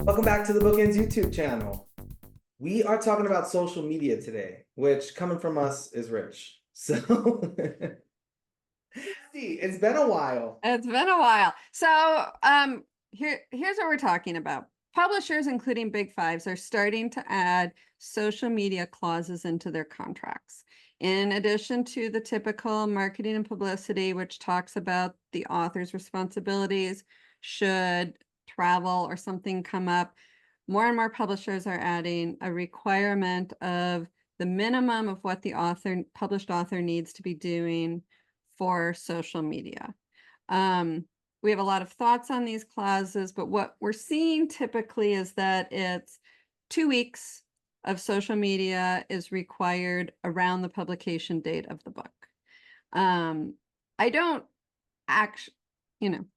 Welcome back to the BookEnds YouTube channel. We are talking about social media today, which coming from us is rich. So, see, it's been a while. It's been a while. So, here's what we're talking about. Publishers, including Big Fives, are starting to add social media clauses into their contracts. In addition to the typical marketing and publicity, which talks about the author's responsibilities should travel or something come up, more and more publishers are adding a requirement of the minimum of what the published author needs to be doing for social media. We have a lot of thoughts on these clauses, but what we're seeing typically is that it's 2 weeks of social media is required around the publication date of the book. I don't actually,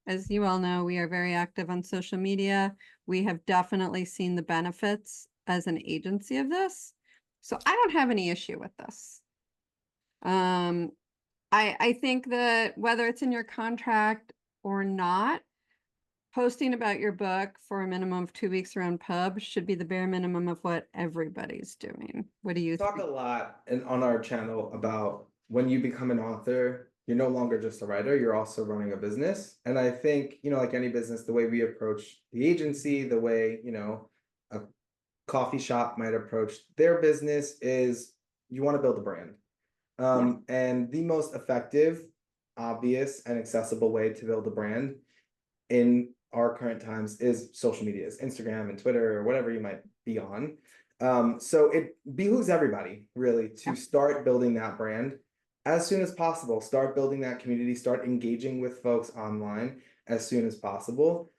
as you all know, we are very active on social media. We have definitely seen the benefits as an agency of this. So I don't have any issue with this. I think that whether it's in your contract or not, posting about your book for a minimum of 2 weeks around pub should be the bare minimum of what everybody's doing. What do you Talk a think? lot on our channel about when you become an author, you're no longer just a writer, you're also running a business. And I think, like any business, the way we approach the agency, the way, a coffee shop might approach their business is you want to build a brand. Yeah. And the most effective, obvious, and accessible way to build a brand in our current times is social medias, Instagram and Twitter or whatever you might be on. So it behooves everybody really to start building that brand as soon as possible. Start building that community, start engaging with folks online as soon as possible.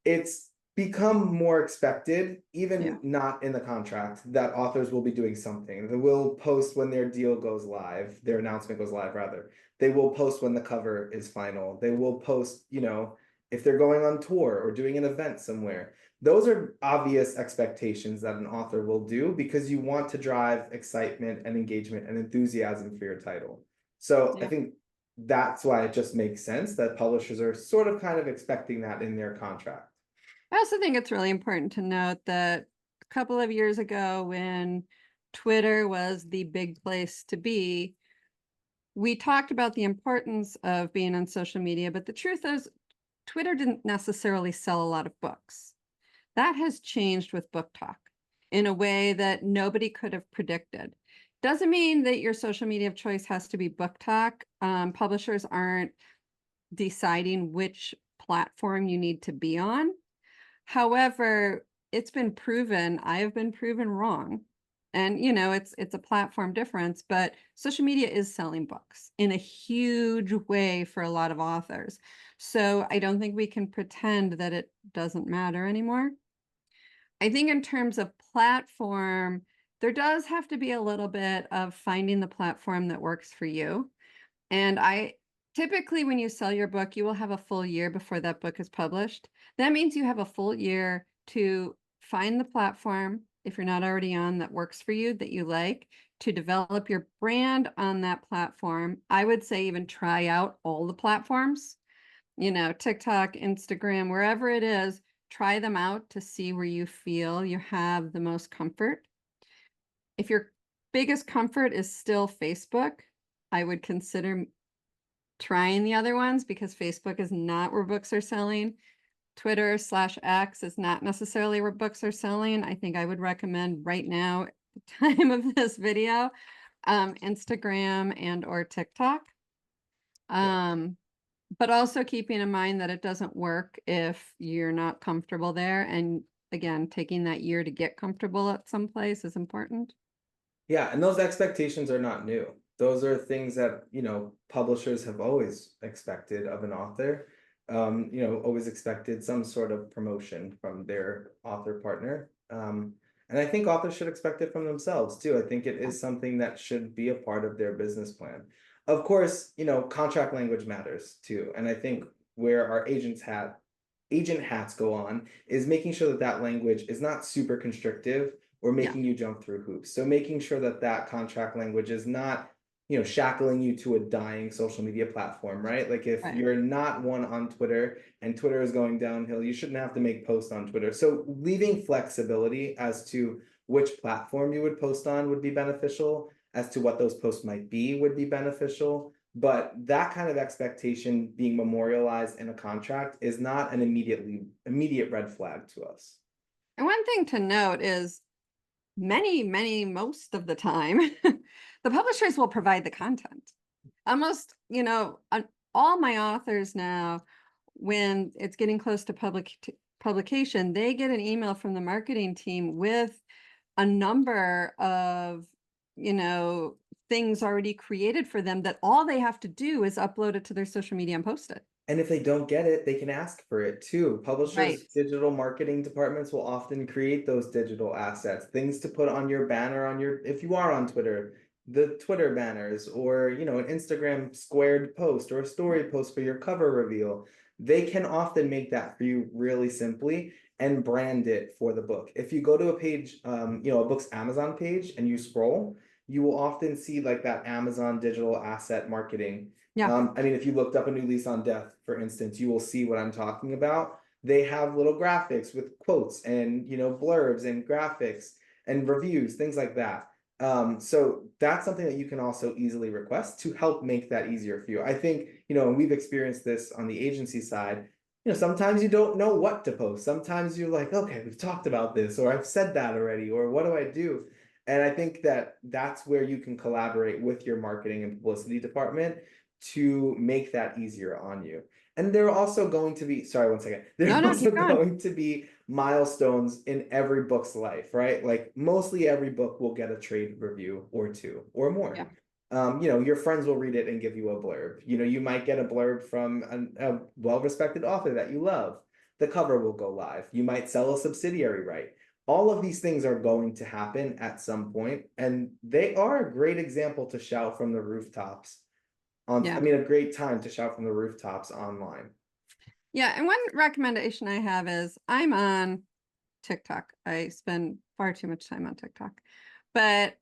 It's become more expected, even not in the contract, that authors will be doing something. They will post when their deal goes live, their announcement goes live, rather. They will post when the cover is final. They will post, if they're going on tour or doing an event somewhere. Those are obvious expectations that an author will do because you want to drive excitement and engagement and enthusiasm for your title. So I think that's why it just makes sense that publishers are sort of kind of expecting that in their contract. I also think it's really important to note that a couple of years ago, when Twitter was the big place to be, we talked about the importance of being on social media, but the truth is, Twitter didn't necessarily sell a lot of books. That has changed with Book Talk in a way that nobody could have predicted. Doesn't mean that your social media of choice has to be Book Talk. Publishers aren't deciding which platform you need to be on. However, it's been proven, I have been proven wrong. And it's a platform difference, but social media is selling books in a huge way for a lot of authors. So I don't think we can pretend that it doesn't matter anymore. I think in terms of platform, there does have to be a little bit of finding the platform that works for you. And typically, when you sell your book, you will have a full year before that book is published. That means you have a full year to find the platform, if you're not already on, that works for you, that you like, to develop your brand on that platform. I would say even try out all the platforms, TikTok, Instagram, wherever it is, try them out to see where you feel you have the most comfort. If your biggest comfort is still Facebook, I would consider trying the other ones because Facebook is not where books are selling. Twitter/X is not necessarily where books are selling. I think I would recommend right now, at the time of this video, Instagram and or TikTok. But also keeping in mind that it doesn't work if you're not comfortable there. And again, taking that year to get comfortable at some place is important. Yeah, and those expectations are not new. Those are things that, publishers have always expected of an author. Always expected some sort of promotion from their author partner. And I think authors should expect it from themselves too. I think it is something that should be a part of their business plan. Of course, contract language matters too. And I think where our agent hats go on is making sure that that language is not super constrictive or making you jump through hoops. So making sure that that contract language is not shackling you to a dying social media platform, right? Like if Right. you're not one on Twitter and Twitter is going downhill, you shouldn't have to make posts on Twitter. So leaving flexibility as to which platform you would post on would be beneficial, as to what those posts might be would be beneficial. But that kind of expectation being memorialized in a contract is not an immediate red flag to us. And one thing to note is most of the time, the publishers will provide the content. Almost, all my authors now, when it's getting close to publication, they get an email from the marketing team with a number of, things already created for them that all they have to do is upload it to their social media and post it. And if they don't get it, they can ask for it too. Right. Publishers' digital marketing departments will often create those digital assets, things to put on your banner if you are on Twitter, the Twitter banners, or an Instagram squared post or a story post for your cover reveal. They can often make that for you really simply and brand it for the book. If you go to a page, a book's Amazon page, and you scroll, you will often see like that Amazon digital asset marketing. Yeah. If you looked up A New Lease on Death, for instance, you will see what I'm talking about. They have little graphics with quotes and blurbs and graphics and reviews, things like that. So that's something that you can also easily request to help make that easier for you. I think, and we've experienced this on the agency side. Sometimes you don't know what to post. Sometimes you're like, okay, we've talked about this, or I've said that already, or what do I do? And I think that that's where you can collaborate with your marketing and publicity department to make that easier on you. And there are also going to be, sorry, one second. There are No, also keep going. going to be milestones in every book's life, right? Like mostly every book will get a trade review or two or more. Yeah. Your friends will read it and give you a blurb. You might get a blurb from a well-respected author that you love. The cover will go live. You might sell a subsidiary right. All of these things are going to happen at some point, and they are a great example to shout from the rooftops Yeah. a great time to shout from the rooftops online. Yeah. And one recommendation I have is I'm on TikTok. I spend far too much time on TikTok, but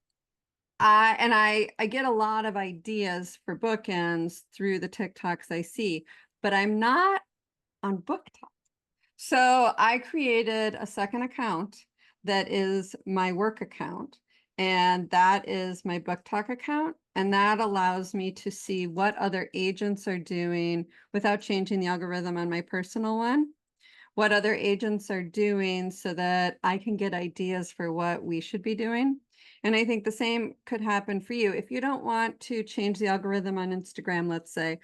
I get a lot of ideas for bookends through the TikToks I see, but I'm not on BookTok. So I created a second account that is my work account, and that is my BookTok account. And that allows me to see what other agents are doing without changing the algorithm on my personal one, what other agents are doing so that I can get ideas for what we should be doing. And I think the same could happen for you. If you don't want to change the algorithm on Instagram, let's say,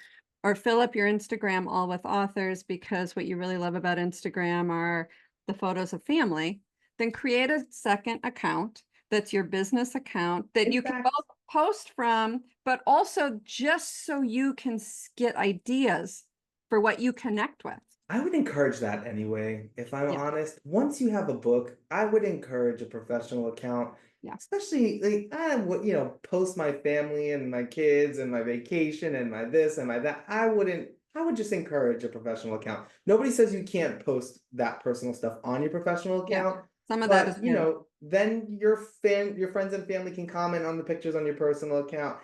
or fill up your Instagram all with authors because what you really love about Instagram are the photos of family, then create a second account that's your business account that you can both post from, but also just so you can get ideas for what you connect with. I would encourage that anyway, if I'm Yeah. honest. Once you have a book, I would encourage a professional account, Yeah. especially like I would, post my family and my kids and my vacation and my this and my that. I would just encourage a professional account. Nobody says you can't post that personal stuff on your professional Yeah. account, Some of that but is good. then your friends and family can comment on the pictures on your personal account.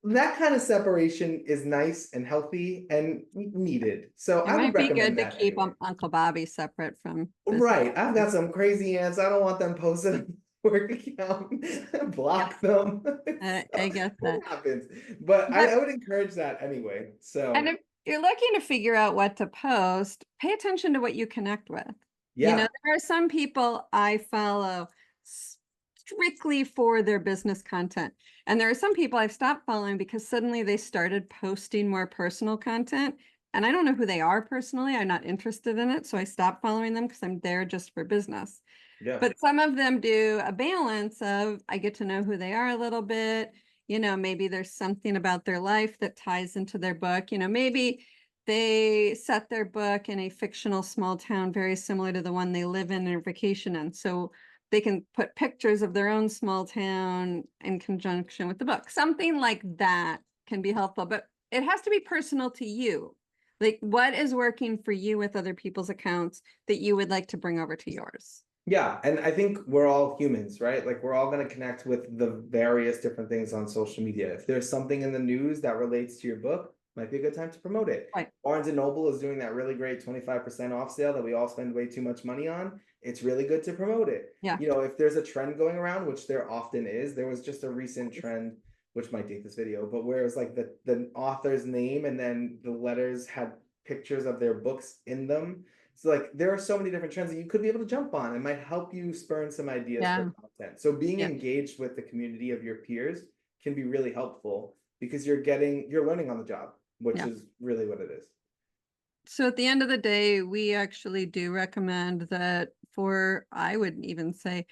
That kind of separation is nice and healthy and needed. So It I would might be good recommend to that keep anyway. Uncle Bobby separate from business. Right. I've got some crazy aunts. I don't want them posted on the work account. Block them. I get that. It happens. But I But, would encourage that anyway. and So if you're looking to figure out what to post, pay attention to what you connect with. yeah. There are some people I follow strictly for their business content. And there are some people I've stopped following because suddenly they started posting more personal content. And I don't know who they are personally. I'm not interested in it. So I stopped following them because I'm there just for business. Yeah. But some of them do a balance of I get to know who they are a little bit. Maybe there's something about their life that ties into their book. Maybe they set their book in a fictional small town very similar to the one they live in or vacation in. So they can put pictures of their own small town in conjunction with the book. Something like that can be helpful, but it has to be personal to you. Like what is working for you with other people's accounts that you would like to bring over to yours? Yeah, and I think we're all humans, right? Like we're all going to connect with the various different things on social media. If there's something in the news that relates to your book, might be a good time to promote it. Right. Barnes and Noble is doing that really great 25% off sale that we all spend way too much money on. It's really good to promote it. Yeah. You know, if there's a trend going around, which there often is, there was just a recent trend, which might date this video, but where it's like the author's name and then the letters had pictures of their books in them. So like there are so many different trends that you could be able to jump on. It might help you spurn some ideas Yeah. for content. So being Yeah. engaged with the community of your peers can be really helpful because you're learning on the job, which Yeah. is really what it is. So at the end of the day, we actually do recommend that I would even say,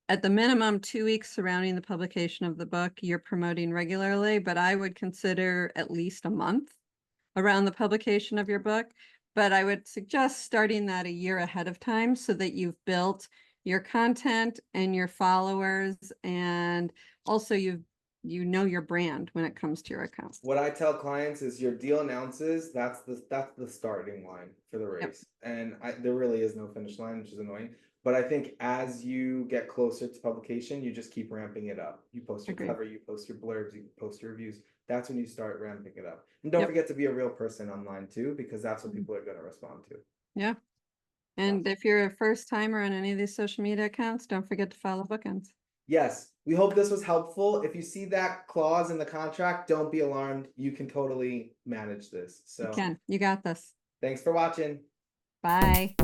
at the minimum 2 weeks surrounding the publication of the book, you're promoting regularly, but I would consider at least a month around the publication of your book. But I would suggest starting that a year ahead of time so that you've built your content and your followers, and also you know your brand when it comes to your account. What I tell clients is your deal announces that's the starting line for the Yep. race. And there really is no finish line, which is annoying. But I think as you get closer to publication, you just keep ramping it up. You post your Agreed. cover, you post your blurbs, you post your reviews. That's when you start ramping it up. And don't Yep. forget to be a real person online too, because that's what people are going to respond to. Yeah. And if you're a first timer on any of these social media accounts, don't forget to follow BookEnds. Yes, we hope this was helpful. If you see that clause in the contract, don't be alarmed. You can totally manage this. You So can. You got this. thanks for watching. Bye.